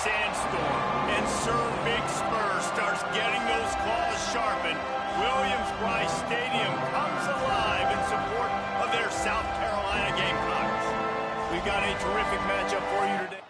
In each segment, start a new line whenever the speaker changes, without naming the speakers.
Sandstorm, and Sir Big Spur starts getting those claws sharpened, Williams-Brice Stadium comes alive in support of their South Carolina Gamecocks. We've got a terrific matchup for you today.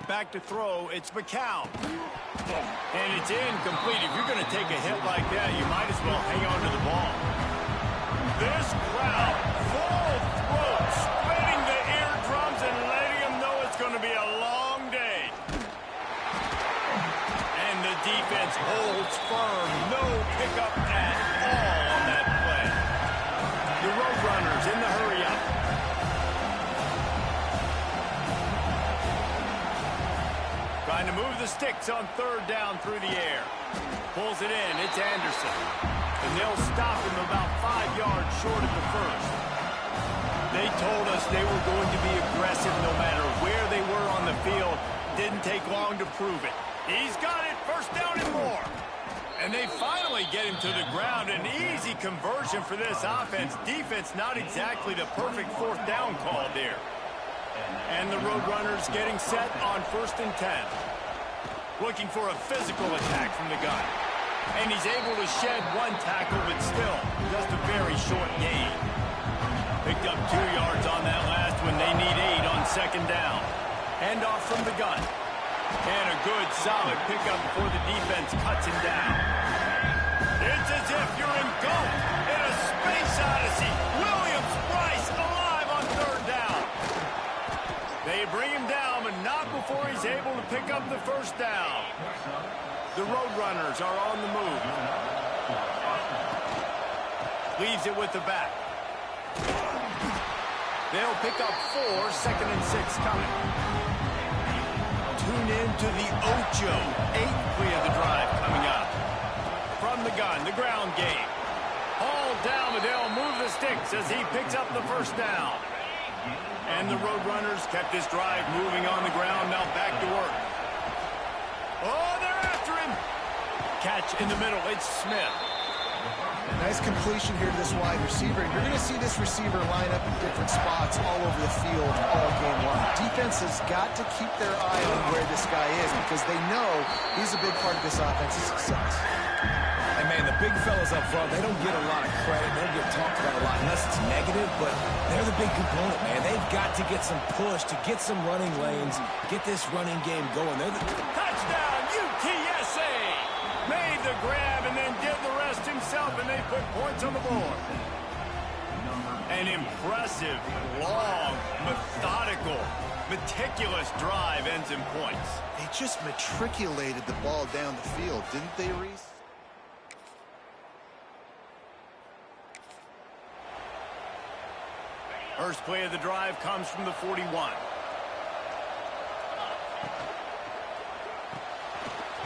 Back to throw, it's McCown. And it's incomplete. If you're going to take a hit like that, you might as well hang on to the ball. This crowd, full throat, splitting the eardrums and letting them know it's going to be a long day. And the defense holds firm. No pickup at all on that play. The Roadrunners in the hurry-up. Trying to move the sticks on third down through the air. Pulls it in. It's Anderson. And they'll stop him about 5 yards short of the first. They told us they were going to be aggressive no matter where they were on the field. Didn't take long to prove it. He's got it. First down and more. And they finally get him to the ground. An easy conversion for this offense. Defense not exactly the perfect fourth down call there. And the Roadrunners getting set on 1st and 10. Looking for a physical attack from the gun. And he's able to shed one tackle, but still just a very short gain. Picked up 2 yards on that last one. They need 8. second down. Hand off from the gun. And a good, solid pickup before the defense cuts him down. It's as if you're engulfed in a space odyssey. Williams-Brice alive on third down. They bring him down, but not before he's able to pick up the first down. The Roadrunners are on the move. Leaves it with the back. They'll pick up 4, 2nd and 6 coming. Tune in to the Ocho. 8th play of the drive coming up. From the gun, the ground game. Hauled down, but they'll move the sticks as he picks up the first down. And the Roadrunners kept this drive moving on the ground. Now back to work. Oh, they're after him. Catch in the middle. It's Smith.
Nice completion here to this wide receiver. And you're going to see this receiver line up in different spots all over the field all game long. Defense has got to keep their eye on where this guy is because they know he's a big part of this offense's success.
And, man, the big fellas up front, they don't get a lot of credit. They don't get talked about a lot unless it's negative, but they're the big component, man. They've got to get some push, to get some running lanes, get this running game going. They're the...
Touchdown, UTSA! Made the grab and then did the rest himself, and they put points on the board. An impressive, long, methodical, meticulous drive ends in points.
They just matriculated the ball down the field, didn't they, Reese?
First play of the drive comes from the 41.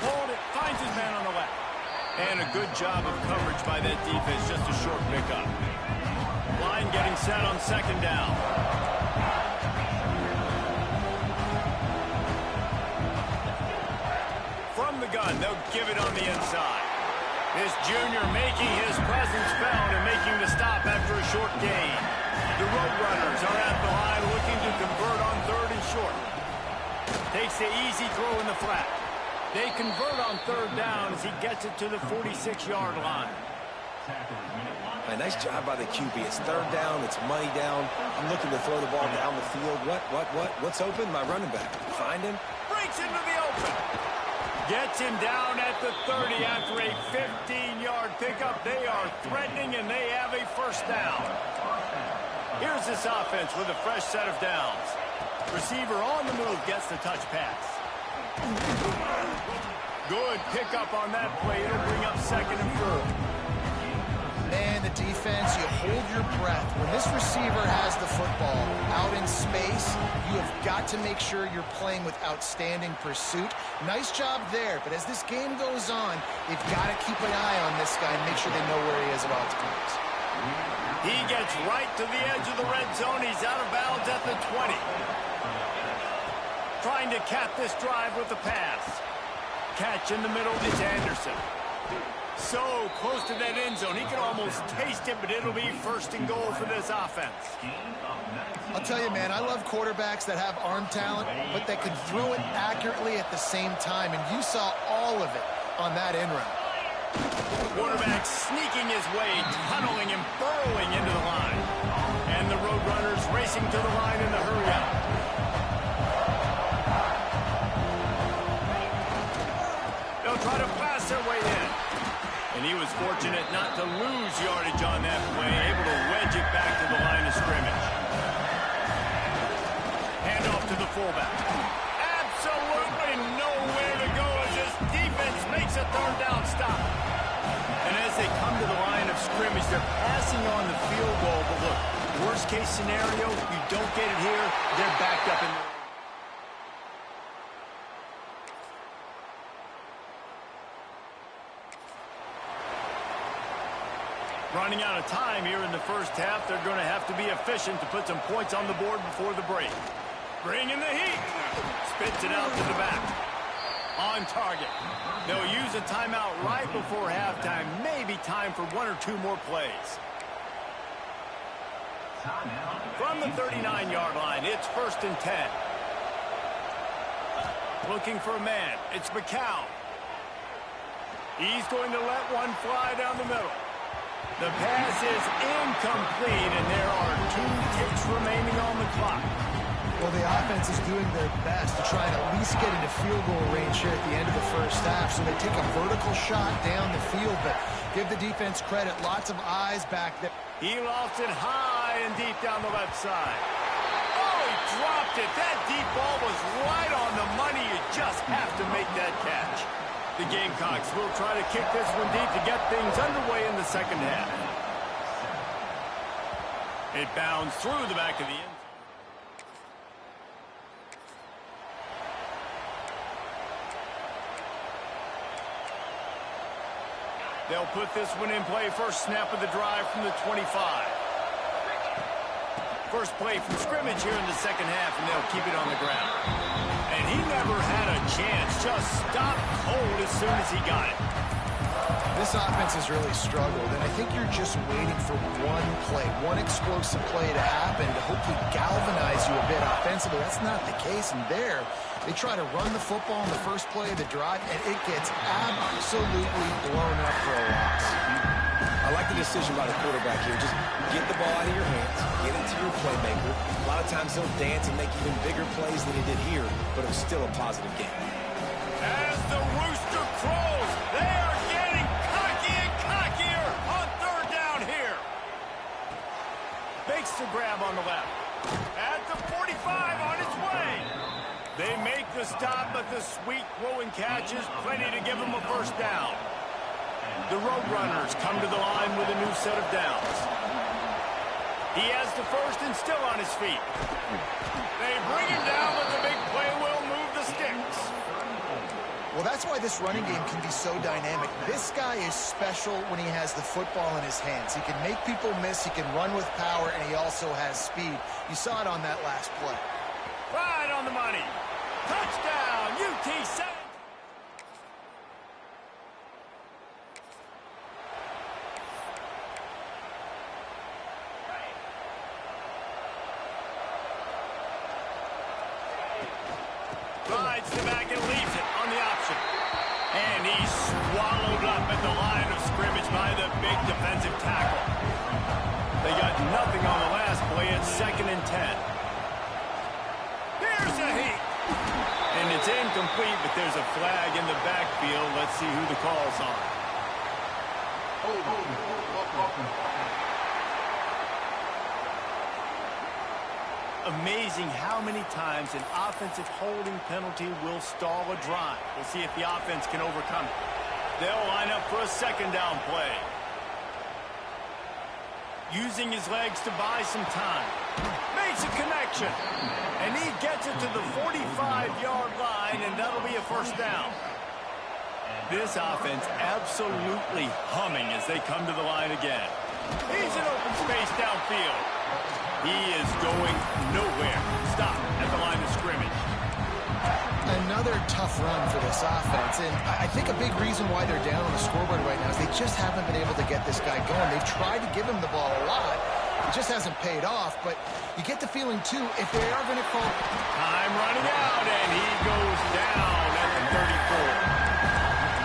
Hold it, finds his man on the left. And a good job of coverage by that defense, just a short pickup. Line getting set on second down. From the gun, they'll give it on the inside. This junior making his presence felt and making the stop after a short gain. The Roadrunners are at the line looking to convert on 3rd and short. Takes the easy throw in the flat. They convert on 3rd down as he gets it to the 46-yard line.
Man, nice job by the QB. It's 3rd down. It's money down. I'm looking to throw the ball down the field. What's open? My running back. Find him.
Breaks into the open. Gets him down at the 30 after a 15-yard pickup. They are threatening, and they have a first down. Here's this offense with a fresh set of downs. Receiver on the move gets the touch pass. Good pickup on that play. It'll bring up 2nd and 4.
Man, the defense, you hold your breath. When this receiver has the football out in space, you have got to make sure you're playing with outstanding pursuit. Nice job there, but as this game goes on, they've got to keep an eye on this guy and make sure they know where he is at all times.
He gets right to the edge of the red zone. He's out of bounds at the 20. Trying to cap this drive with the pass. Catch in the middle is Anderson. So close to that end zone. He can almost taste it, but it'll be 1st and goal for this offense.
I'll tell you, man, I love quarterbacks that have arm talent, but that can throw it accurately at the same time, and you saw all of it on that end route.
Quarterback sneaking his way, tunneling and burrowing into the line. And the Roadrunners racing to the line in the hurry-out. They'll try to blast their way in. And he was fortunate not to lose yardage on that play, able to wedge it back to the line of scrimmage. Hand off to the fullback. Absolutely nowhere to go as this defense makes a 3rd down stop. And as they come to the line of scrimmage, they're passing on the field goal. But look, worst case scenario, you don't get it here, they're backed up in the... Running out of time here in the first half. They're going to have to be efficient to put some points on the board before the break. Bring in the heat. Spits it out to the back. On target. They'll use a timeout right before halftime. Maybe time for 1 or 2 more plays. From the 39-yard line, it's 1st and 10. Looking for a man. It's McCown. He's going to let one fly down the middle. The pass is incomplete, and there are 2 ticks remaining on the clock.
Well, the offense is doing their best to try and at least get into field goal range here at the end of the first half. So they take a vertical shot down the field, but give the defense credit. Lots of eyes back there.
He lost it high and deep down the left side. Oh, he dropped it. That deep ball was right on the money. You just have to make that catch. The Gamecocks will try to kick this one deep to get things underway in the second half. It bounds through the back of the end zone. They'll put this one in play. First snap of the drive from the 25. First play from scrimmage here in the second half, and they'll keep it on the ground. And he never had a chance. Just stopped cold as soon as he got it.
This offense has really struggled, and I think you're just waiting for one play, one explosive play to happen to hopefully galvanize you a bit offensively. That's not the case, and there they try to run the football in the first play of the drive, and it gets absolutely blown up for a loss.
I like the decision by the quarterback here. Just get the ball out of your hands, get it to your playmaker. A lot of times they'll dance and make even bigger plays than he did here, but it was still a positive game.
As the rooster crows, they are getting cocky and cockier on third down here. Makes the grab on the left. At the 45 on its way. They make the stop, but the sweet throwing catch is plenty to give them a first down. The Roadrunners come to the line with a new set of downs. He has the first and still on his feet. They bring him down, but the big play will move the sticks.
Well, that's why this running game can be so dynamic. This guy is special when he has the football in his hands. He can make people miss, he can run with power, and he also has speed. You saw it on that last play.
Right on the money. Touchdown, UTSA. Rides the back and leaves it on the option. And he's swallowed up at the line of scrimmage by the big defensive tackle. They got nothing on the last play. It's 2nd and 10. Here's a heat. And it's incomplete, but there's a flag in the backfield. Let's see who the call's on. Amazing how many times an offensive holding penalty will stall a drive. We'll see if the offense can overcome it. They'll line up for a second down play. Using his legs to buy some time. Makes a connection. And he gets it to the 45-yard line, and that'll be a first down. This offense absolutely humming as they come to the line again. He's in open space downfield. He is going nowhere. Stop at the line of scrimmage.
Another tough run for this offense, and I think a big reason why they're down on the scoreboard right now is they just haven't been able to get this guy going. They've tried to give him the ball a lot. It just hasn't paid off, but you get the feeling, too, if they are going to call...
Time running out, and he goes down at the 34.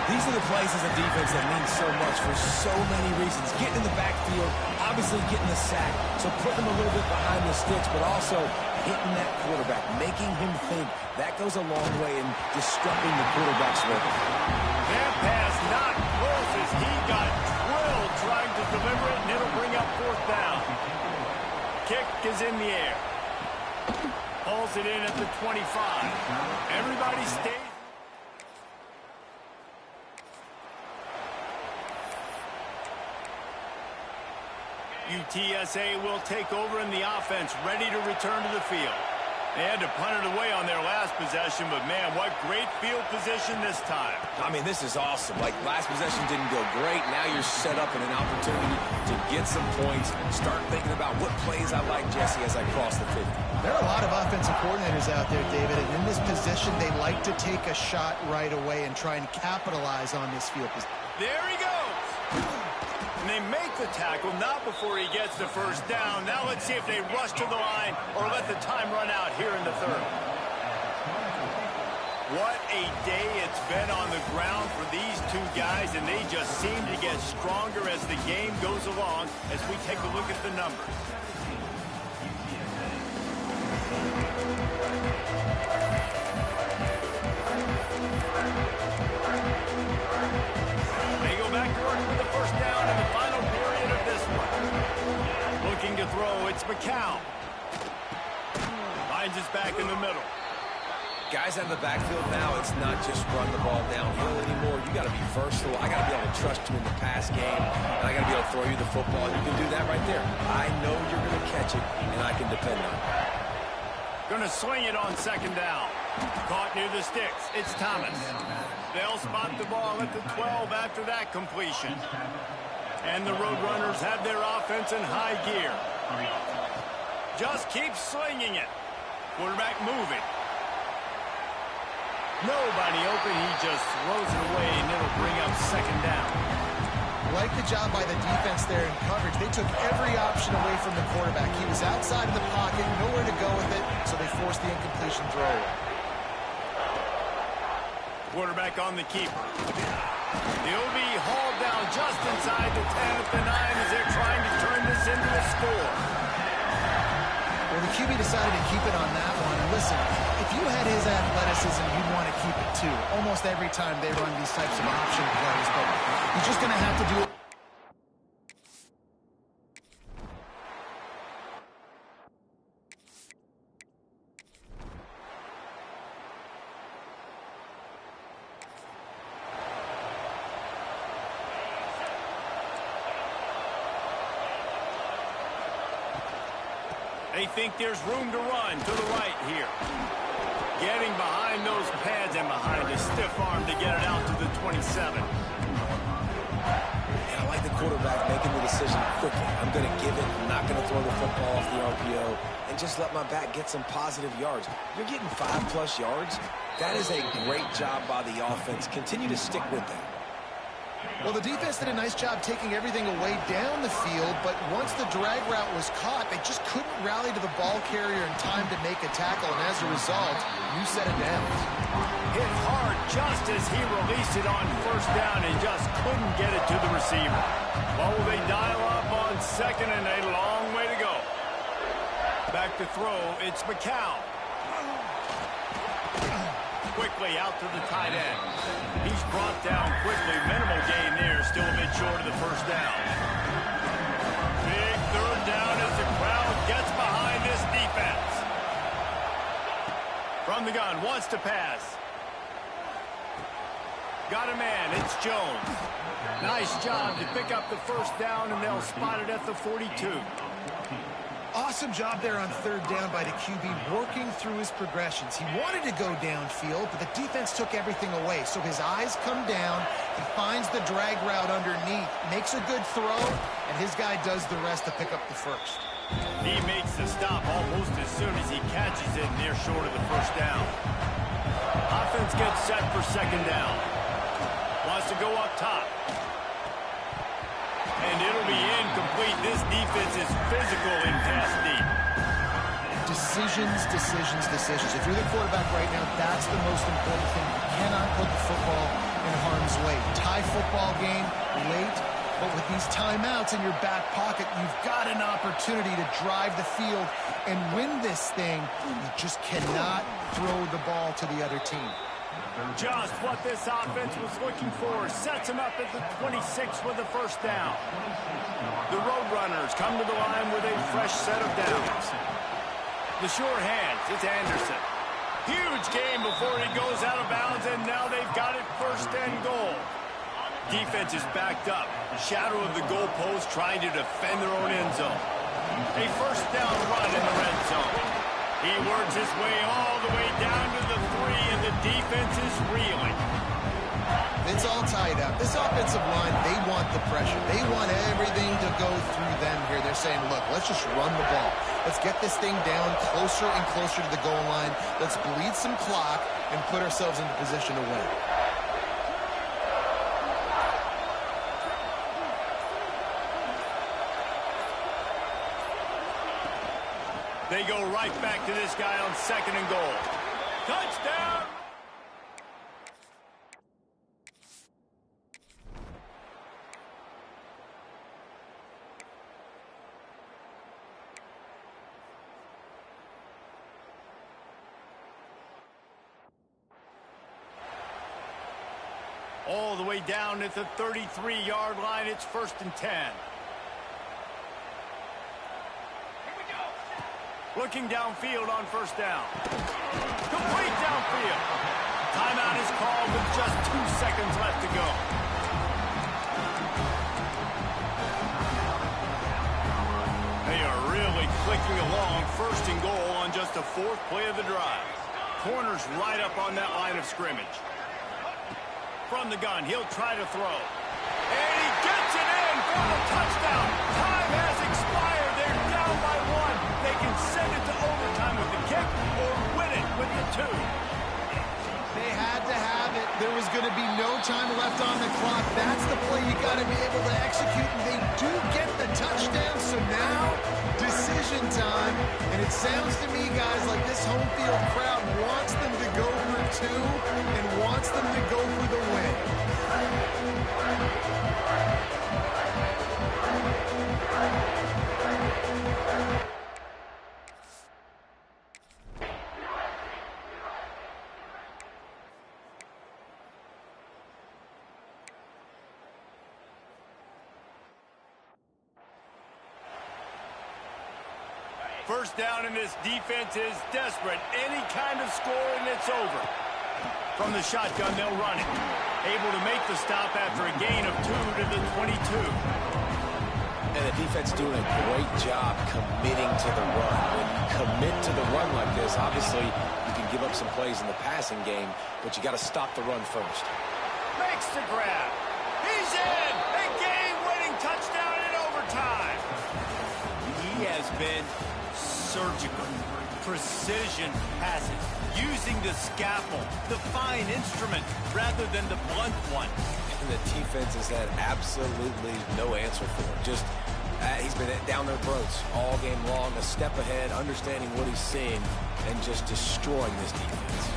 These are the plays as a defense that mean so much for so many reasons. Getting in the backfield, obviously getting the sack, so putting them a little bit behind the sticks, but also hitting that quarterback, making him think. That goes a long way in disrupting the quarterback's rhythm.
That pass not close as he got drilled trying to deliver it, and it'll bring up 4th down. Kick is in the air. Pulls it in at the 25. Everybody stays. UTSA will take over in the offense, ready to return to the field. They had to punt it away on their last possession, but man, what great field position this time.
I mean, this is awesome. Like, last possession didn't go great. Now you're set up in an opportunity to get some points. Start thinking about what plays I like, Jesse, as I cross the 50.
There are a lot of offensive coordinators out there, David, and in this position, they like to take a shot right away and try and capitalize on this field position.
There he goes. And they make the tackle, not before he gets the first down. Now let's see if they rush to the line or let the time run out here in the 3rd. What a day it's been on the ground for these two guys, and they just seem to get stronger as the game goes along as we take a look at the numbers. They go back to work with the first down in the final period of this one. Looking to throw, it's McCown. Finds his back in the middle.
Guys out of the backfield now, it's not just run the ball downhill anymore. You got to be versatile. I got to be able to trust you in the pass game, and I got to be able to throw you the football. You can do that right there. I know you're going to catch it, and I can depend on it.
Going to swing it on second down. Caught near the sticks. It's Thomas. They'll spot the ball at the 12 after that completion. And the Roadrunners have their offense in high gear. Just keep slinging it. Quarterback moving. Nobody open. He just throws it away, and it'll bring up second down.
Like the job by the defense there in coverage. They took every option away from the quarterback. He was outside of the pocket, nowhere to go with it, so they forced the incompletion throw.
Quarterback on the keeper. He'll be hauled down just inside the 10 at the 9 as they're trying to turn this into a score.
Well, the QB decided to keep it on that one. And listen, if you had his athleticism, you'd want to keep it too. Almost every time they run these types of option plays, but he's just going to have to do it.
They think there's room to run to the right here. Getting behind those pads and behind a stiff arm to get it out to the 27.
And I like the quarterback making the decision quickly. I'm going to give it. I'm not going to throw the football off the RPO and just let my back get some positive yards. You're getting 5+ yards. That is a great job by the offense. Continue to stick with that.
Well, the defense did a nice job taking everything away down the field, but once the drag route was caught, they just couldn't rally to the ball carrier in time to make a tackle, and as a result, you set it down.
Hit hard just as he released it on first down and just couldn't get it to the receiver. Well, will they dial up on second and a long way to go? Back to throw, it's McCown. Quickly out to the tight end. He's brought down quickly. Minimal gain there. Still a bit short of the first down. Big third down as the crowd gets behind this defense. From the gun, wants to pass. Got a man. It's Jones. Nice job to pick up the first down, and they'll spot it at the 42.
Awesome job there on third down by the QB, working through his progressions. He wanted to go downfield, but the defense took everything away. So his eyes come down, he finds the drag route underneath, makes a good throw, and his guy does the rest to pick up the first.
He makes the stop almost as soon as he catches it, and they're short of the first down. Offense gets set for second down. Wants to go up top. And it'll be incomplete. This defense is physical and pass deep.
Decisions, decisions, decisions. If you're the quarterback right now, that's the most important thing. You cannot put the football in harm's way. Tie football game late, but with these timeouts in your back pocket, you've got an opportunity to drive the field and win this thing. You just cannot throw the ball to the other team.
Just what this offense was looking for. Sets him up at the 26 with the first down. The Roadrunners come to the line with a fresh set of downs. The sure hands, it's Anderson. Huge game before he goes out of bounds, and now they've got it first and goal. Defense is backed up. Shadow of the goalpost trying to defend their own end zone. A first down run in the red zone. He works his way all the way down to the 3, and the defense is reeling.
It's all tied up. This offensive line, they want the pressure. They want everything to go through them here. They're saying, look, let's just run the ball. Let's get this thing down closer and closer to the goal line. Let's bleed some clock and put ourselves into position to win.
They go right back to this guy on second and goal. Touchdown! All the way down at the 33-yard line. It's 1st and 10. Looking downfield on 1st down. Complete downfield. Timeout is called with just 2 seconds left to go. They are really clicking along. 1st and goal on just the 4th play of the drive. Corners right up on that line of scrimmage. From the gun, he'll try to throw. And he gets it in for the touchdown. Time has expired. They're down by 1. They can send it to overtime with the kick or win it with the 2.
They had to have it. There was going to be no time left on the clock. That's the play you got to be able to execute, and they do get the touchdown. So now, decision time. And it sounds to me, guys, like this home field crowd wants them to go for 2 and wants them to go for the win.
First down, and this defense is desperate. Any kind of score, and it's over. From the shotgun, they'll run it. Able to make the stop after a gain of 2 to the 22.
And the defense doing a great job committing to the run. When you commit to the run like this, obviously you can give up some plays in the passing game, but you got to stop the run first.
Makes the grab. He's in. A game-winning touchdown in overtime. He has been surgical, precision passes, using the scalpel, the fine instrument, rather than the blunt one.
And the defense has had absolutely no answer for him. Just, he's been down their throats all game long, a step ahead, understanding what he's seeing, and just destroying this defense.